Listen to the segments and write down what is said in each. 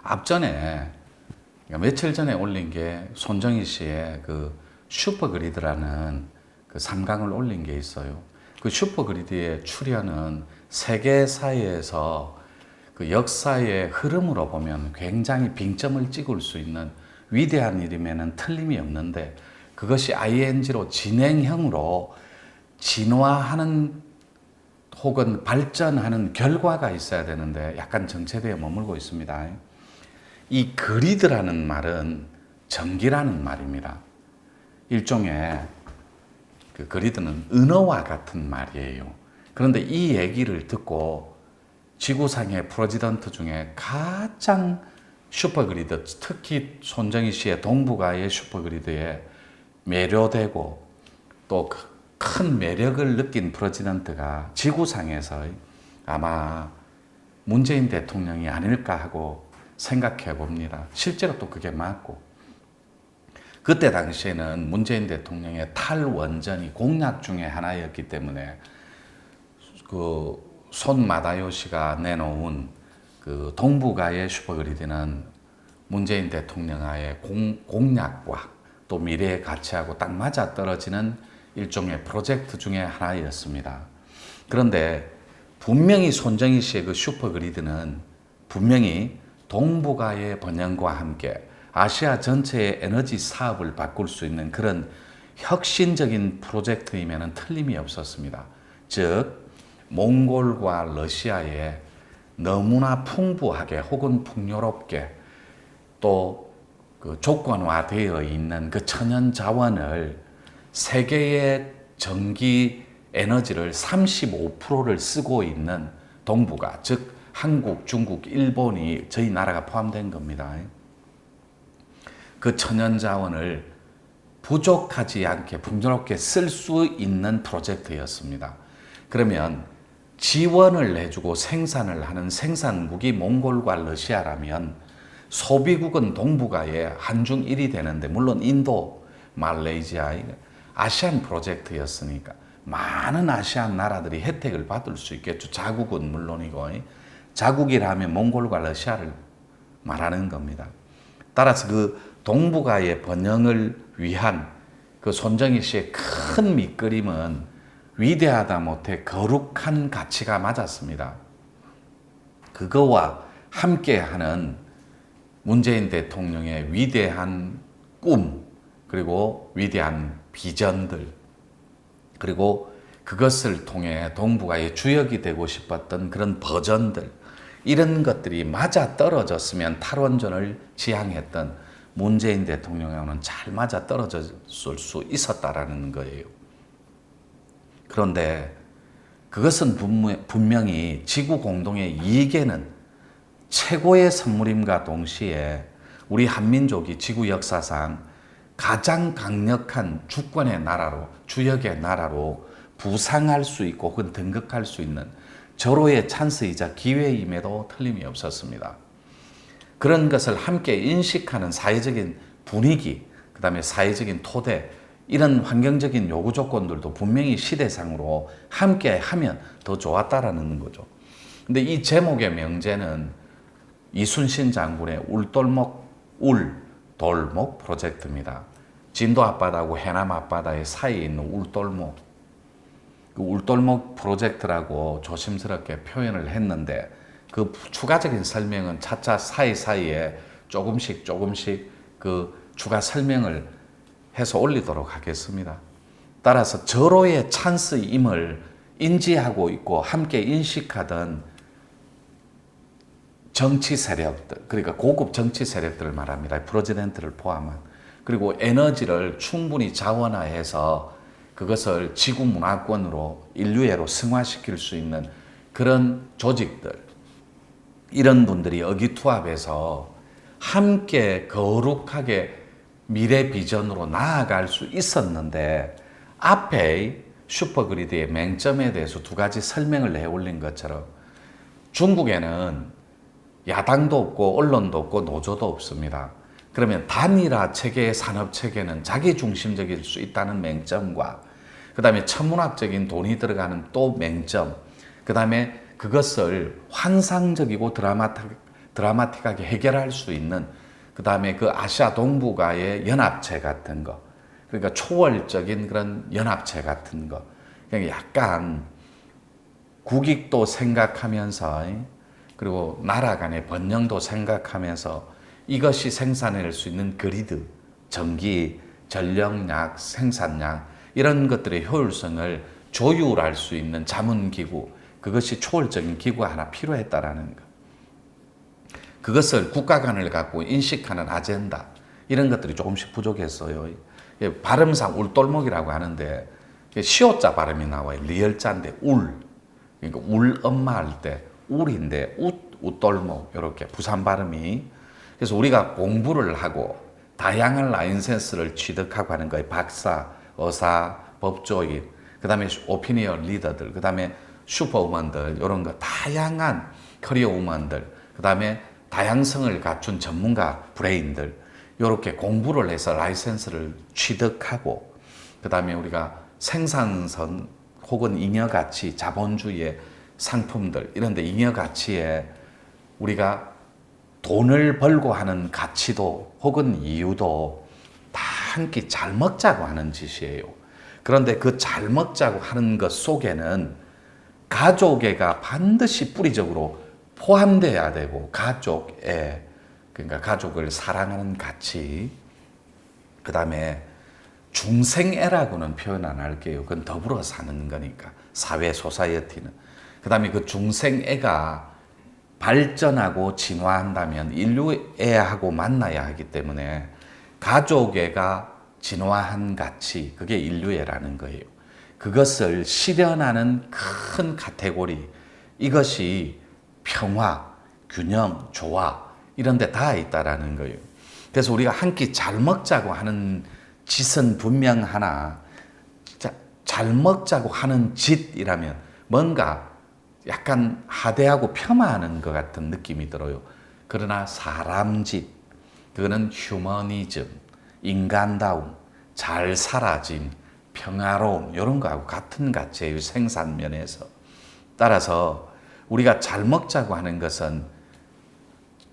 앞전에 며칠 전에 올린 게 손정희 씨의 그 슈퍼그리드라는 그 3강을 올린 게 있어요. 그 슈퍼그리드의 출현은 세계사회에서 그 역사의 흐름으로 보면 굉장히 빙점을 찍을 수 있는 위대한 일임에는 틀림이 없는데, 그것이 ing로 진행형으로 진화하는 혹은 발전하는 결과가 있어야 되는데 약간 정체되어 머물고 있습니다. 이 그리드라는 말은 전기라는 말입니다. 일종의 그 그리드는 은어와 같은 말이에요. 그런데 이 얘기를 듣고 지구상의 프레지던트 중에 가장 슈퍼그리드, 특히 손정희 씨의 동북아의 슈퍼그리드에 매료되고 또 큰 매력을 느낀 프레지던트가 지구상에서 아마 문재인 대통령이 아닐까 하고 생각해 봅니다. 실제로 또 그게 맞고, 그때 당시에는 문재인 대통령의 탈원전이 공약 중에 하나였기 때문에 그 손 마다요시가 내놓은 그 동북아의 슈퍼그리드는 문재인 대통령의 공약과 또 미래의 가치하고 딱 맞아 떨어지는 일종의 프로젝트 중에 하나였습니다. 그런데 분명히 손정희 씨의 그 슈퍼그리드는 분명히 동북아의 번영과 함께 아시아 전체의 에너지 사업을 바꿀 수 있는 그런 혁신적인 프로젝트임에는 틀림이 없었습니다. 즉 몽골과 러시아에 너무나 풍부하게 혹은 풍요롭게 또 그 조건화되어 있는 그 천연 자원을 세계의 전기 에너지를 35%를 쓰고 있는 동북아, 즉 한국, 중국, 일본이 저희 나라가 포함된 겁니다. 그 천연 자원을 부족하지 않게 풍요롭게 쓸 수 있는 프로젝트였습니다. 그러면 지원을 해주고 생산을 하는 생산국이 몽골과 러시아라면 소비국은 동북아의 한중 일이 되는데, 물론 인도, 말레이시아, 아시안 프로젝트였으니까 많은 아시안 나라들이 혜택을 받을 수 있겠죠. 자국은 물론이고, 자국이라면 몽골과 러시아를 말하는 겁니다. 따라서 그 동북아의 번영을 위한 그 손정희 씨의 큰 밑그림은 위대하다 못해 거룩한 가치가 맞았습니다. 그거와 함께하는 문재인 대통령의 위대한 꿈, 그리고 위대한 비전들, 그리고 그것을 통해 동북아의 주역이 되고 싶었던 그런 버전들, 이런 것들이 맞아 떨어졌으면 탈원전을 지향했던 문재인 대통령하고는 잘 맞아 떨어졌을 수 있었다라는 거예요. 그런데 그것은 분명히 지구 공동의 이익에는 최고의 선물임과 동시에 우리 한민족이 지구 역사상 가장 강력한 주권의 나라로, 주역의 나라로 부상할 수 있고 혹은 등극할 수 있는 절호의 찬스이자 기회임에도 틀림이 없었습니다. 그런 것을 함께 인식하는 사회적인 분위기, 그 다음에 사회적인 토대, 이런 환경적인 요구 조건들도 분명히 시대상으로 함께 하면 더 좋았다라는 거죠. 근데 이 제목의 명제는 이순신 장군의 울돌목 프로젝트입니다. 진도 앞바다하고 해남 앞바다의 사이에 있는 울돌목, 그 울돌목 프로젝트라고 조심스럽게 표현을 했는데, 그 추가적인 설명은 차차 사이사이에 조금씩 그 추가 설명을 해서 올리도록 하겠습니다. 따라서 절호의 찬스임을 인지하고 있고 함께 인식하던 정치 세력들, 그러니까 고급 정치 세력들을 말합니다. 프레지던트를 포함한. 그리고 에너지를 충분히 자원화해서 그것을 지구 문화권으로 인류애로 승화시킬 수 있는 그런 조직들, 이런 분들이 의기투합해서 함께 거룩하게 미래 비전으로 나아갈 수 있었는데, 앞에 슈퍼그리드의 맹점에 대해서 두 가지 설명을 해올린 것처럼 중국에는 야당도 없고 언론도 없고 노조도 없습니다. 그러면 단일화 체계의 산업 체계는 자기 중심적일 수 있다는 맹점과, 그 다음에 천문학적인 돈이 들어가는 또 맹점, 그 다음에 그것을 환상적이고 드라마틱하게 해결할 수 있는, 그 다음에 그 아시아 동북아의 연합체 같은 거, 그러니까 초월적인 그런 연합체 같은 거, 그러니까 약간 국익도 생각하면서, 그리고 나라 간의 번영도 생각하면서 이것이 생산해낼 수 있는 그리드, 전기, 전력량, 생산량, 이런 것들의 효율성을 조율할 수 있는 자문기구, 그것이 초월적인 기구가 하나 필요했다라는 것. 그것을 국가 간을 갖고 인식하는 아젠다, 이런 것들이 조금씩 부족했어요. 발음상 울돌목이라고 하는데 시옷자 발음이 나와요. 리얼자인데 울, 그러니까 울 엄마 할 때 울인데 웃돌목, 이렇게 부산 발음이. 그래서 우리가 공부를 하고 다양한 라이센스를 취득하고 하는 거예요. 박사, 의사, 법조인, 그 다음에 오피니언 리더들, 그 다음에 슈퍼우먼들, 이런 거 다양한 커리어 우먼들, 그 다음에 다양성을 갖춘 전문가 브레인들, 이렇게 공부를 해서 라이센스를 취득하고, 그 다음에 우리가 생산성 혹은 잉여가치, 자본주의의 상품들, 이런 데 잉여가치에 우리가 돈을 벌고 하는 가치도 혹은 이유도 다 한 끼 잘 먹자고 하는 짓이에요. 그런데 그 잘 먹자고 하는 것 속에는 가족애가 반드시 뿌리적으로 포함돼야 되고, 가족애, 그러니까 가족을 사랑하는 가치, 그 다음에 중생애라고는 표현 안 할게요. 그건 더불어 사는 거니까, 사회 소사이어티는. 그 다음에 그 중생애가 발전하고 진화한다면 인류애하고 만나야 하기 때문에 가족애가 진화한 가치, 그게 인류애라는 거예요. 그것을 실현하는 큰 카테고리, 이것이 평화, 균형, 조화, 이런 데 다 있다라는 거예요. 그래서 우리가 한 끼 잘 먹자고 하는 짓은 분명 하나, 잘 먹자고 하는 짓이라면 뭔가 약간 하대하고 폄하하는 것 같은 느낌이 들어요. 그러나 사람 짓, 그거는 휴머니즘, 인간다움, 잘 살아짐, 평화로움, 이런 거하고 같은 가치예요. 생산면에서. 따라서 우리가 잘 먹자고 하는 것은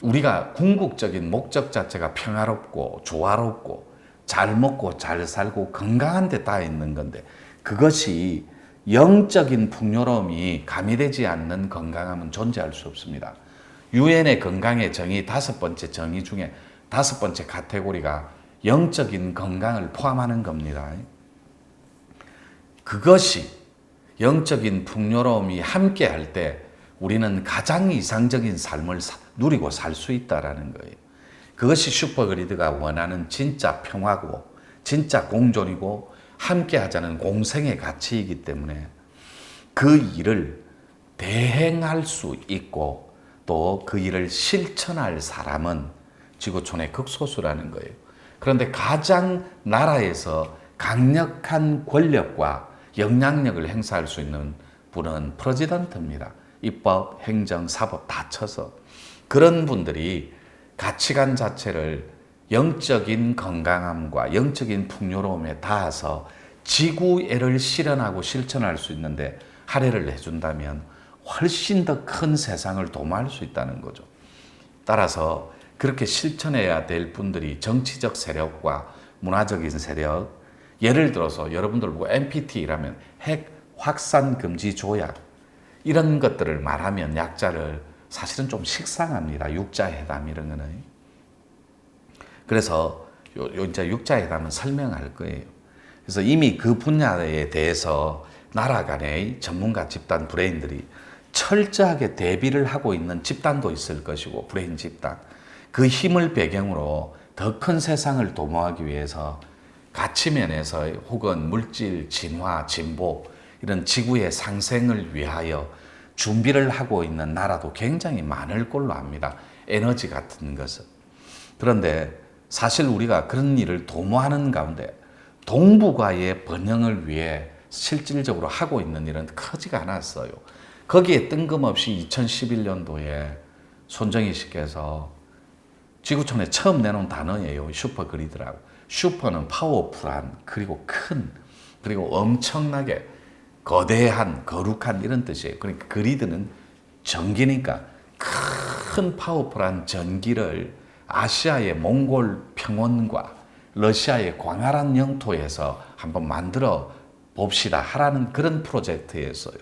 우리가 궁극적인 목적 자체가 평화롭고 조화롭고 잘 먹고 잘 살고 건강한 데 다 있는 건데, 그것이 영적인 풍요로움이 가미되지 않는 건강함은 존재할 수 없습니다. 유엔의 건강의 정의 5번째 정의 중에 5번째 카테고리가 영적인 건강을 포함하는 겁니다. 그것이 영적인 풍요로움이 함께 할 때 우리는 가장 이상적인 삶을 누리고 살 수 있다는 거예요. 그것이 슈퍼그리드가 원하는 진짜 평화고 진짜 공존이고 함께 하자는 공생의 가치이기 때문에 그 일을 대행할 수 있고 또 그 일을 실천할 사람은 지구촌의 극소수라는 거예요. 그런데 가장 나라에서 강력한 권력과 영향력을 행사할 수 있는 분은 프레지던트입니다. 입법, 행정, 사법 다 쳐서. 그런 분들이 가치관 자체를 영적인 건강함과 영적인 풍요로움에 닿아서 지구애를 실현하고 실천할 수 있는데 할애를 해준다면 훨씬 더 큰 세상을 도모할 수 있다는 거죠. 따라서 그렇게 실천해야 될 분들이 정치적 세력과 문화적인 세력, 예를 들어서 여러분들 보고 NPT라면 핵 확산 금지 조약, 이런 것들을 말하면 약자를 사실은 좀 식상합니다. 육자회담 이런 거는. 그래서 이제 육자회담은 설명할 거예요. 그래서 이미 그 분야에 대해서 나라 간의 전문가 집단 브레인들이 철저하게 대비를 하고 있는 집단도 있을 것이고, 브레인 집단. 그 힘을 배경으로 더 큰 세상을 도모하기 위해서 가치면에서 혹은 물질, 진화, 진보, 이런 지구의 상생을 위하여 준비를 하고 있는 나라도 굉장히 많을 걸로 압니다. 에너지 같은 것은. 그런데 사실 우리가 그런 일을 도모하는 가운데 동북아의 번영을 위해 실질적으로 하고 있는 일은 크지가 않았어요. 거기에 뜬금없이 2011년도에 손정희 씨께서 지구촌에 처음 내놓은 단어예요. 슈퍼그리드라고. 슈퍼는 파워풀한, 그리고 큰, 그리고 엄청나게 거대한, 거룩한 이런 뜻이에요. 그러니까 그리드는 전기니까 큰 파워풀한 전기를 아시아의 몽골 평원과 러시아의 광활한 영토에서 한번 만들어 봅시다 하라는 그런 프로젝트였어요.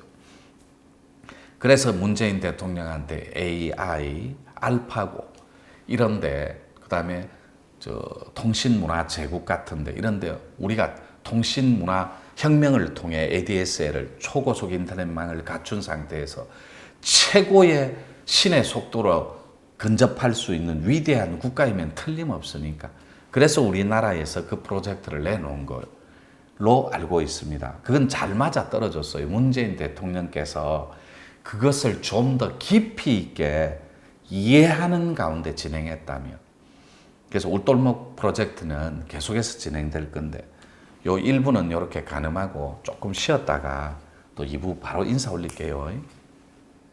그래서 문재인 대통령한테 AI, 알파고 이런데 그다음에 통신문화 제국 같은데 이런데 우리가 통신문화 혁명을 통해 ADSL을 초고속 인터넷망을 갖춘 상태에서 최고의 신의 속도로 근접할 수 있는 위대한 국가이면 틀림없으니까 그래서 우리나라에서 그 프로젝트를 내놓은 걸로 알고 있습니다. 그건 잘 맞아 떨어졌어요. 문재인 대통령께서 그것을 좀 더 깊이 있게 이해하는 가운데 진행했다면 그래서 울돌목 프로젝트는 계속해서 진행될 건데 요 1부는 이렇게 가늠하고 조금 쉬었다가 또 2부 바로 인사 올릴게요.